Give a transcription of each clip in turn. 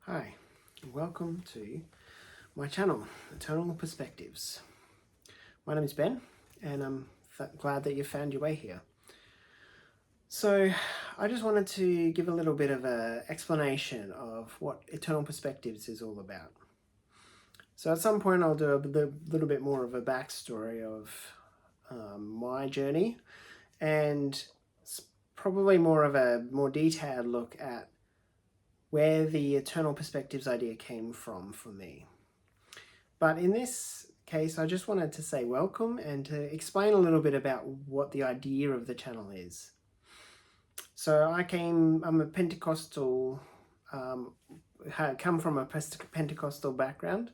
Hi, welcome to my channel, Eternal Perspectives. My name is Ben, and I'm glad that you found your way here. So, I just wanted to give a little bit of an explanation of what Eternal Perspectives is all about. So, at some point, I'll do a little bit more of a backstory of my journey, and probably more of a more detailed look at where the Eternal Perspectives idea came from for me. But in this case, I just wanted to say welcome and to explain a little bit about what the idea of the channel is. So I'm a Pentecostal, come from a Pentecostal background,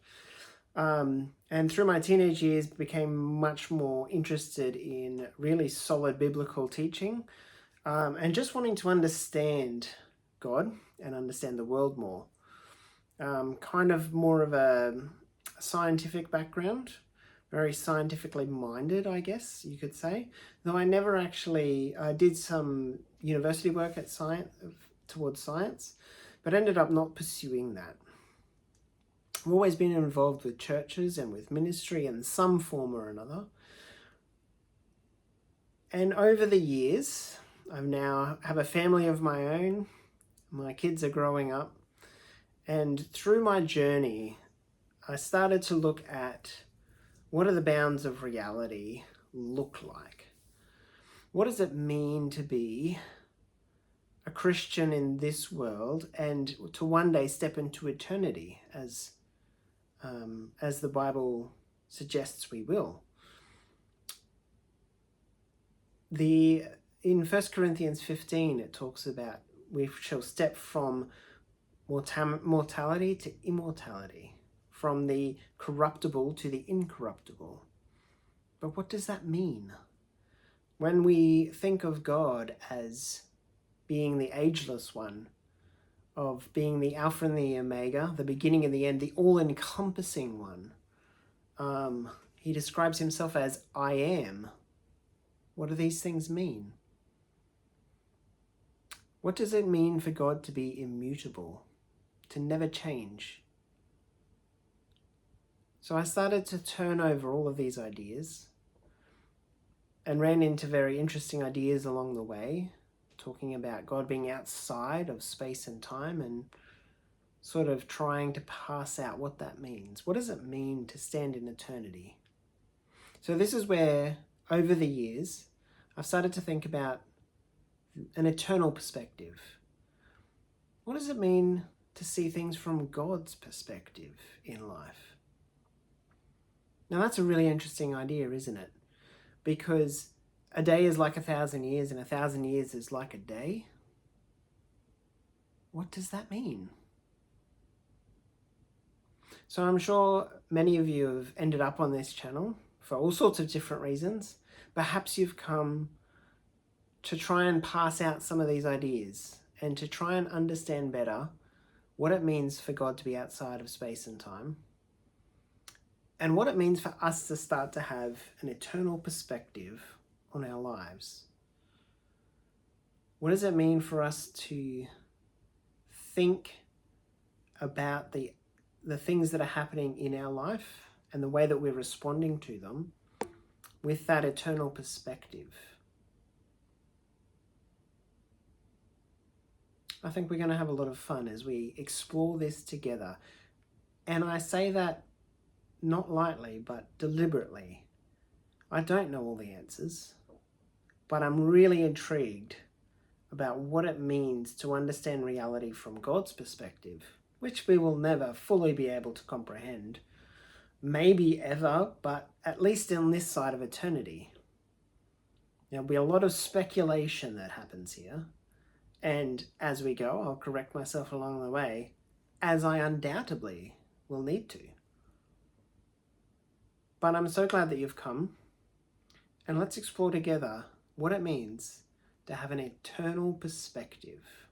and through my teenage years became much more interested in really solid biblical teaching, and just wanting to understand God and understand the world more. Kind of more of a scientific background, very scientifically minded, I guess you could say. Though I never actually did some university work at towards science, but ended up not pursuing that. I've always been involved with churches and with ministry in some form or another. And over the years, I now have a family of my own. My kids are growing up. And through my journey, I started to look at what do the bounds of reality look like? What does it mean to be a Christian in this world and to one day step into eternity as the Bible suggests we will? In 1 Corinthians 15, it talks about we shall step from mortality to immortality, from the corruptible to the incorruptible. But what does that mean? When we think of God as being the ageless one, of being the Alpha and the Omega, the beginning and the end, the all-encompassing one, he describes himself as I am. What do these things mean? What does it mean for God to be immutable, to never change? So I started to turn over all of these ideas and ran into very interesting ideas along the way, talking about God being outside of space and time and sort of trying to parse out what that means. What does it mean to stand in eternity? So this is where, over the years, I've started to think about an eternal perspective. What does it mean to see things from God's perspective in life? Now that's a really interesting idea, isn't it? Because a day is like 1,000 years and 1,000 years is like a day. What does that mean? So I'm sure many of you have ended up on this channel for all sorts of different reasons. Perhaps you've come to try and pass out some of these ideas and to try and understand better what it means for God to be outside of space and time, and what it means for us to start to have an eternal perspective on our lives. What does it mean for us to think about the things that are happening in our life and the way that we're responding to them with that eternal perspective? I think we're going to have a lot of fun as we explore this together. And I say that not lightly, but deliberately. I don't know all the answers, but I'm really intrigued about what it means to understand reality from God's perspective, which we will never fully be able to comprehend. Maybe ever, but at least on this side of eternity. There'll be a lot of speculation that happens here. And as we go, I'll correct myself along the way, as I undoubtedly will need to. But I'm so glad that you've come, and let's explore together what it means to have an eternal perspective.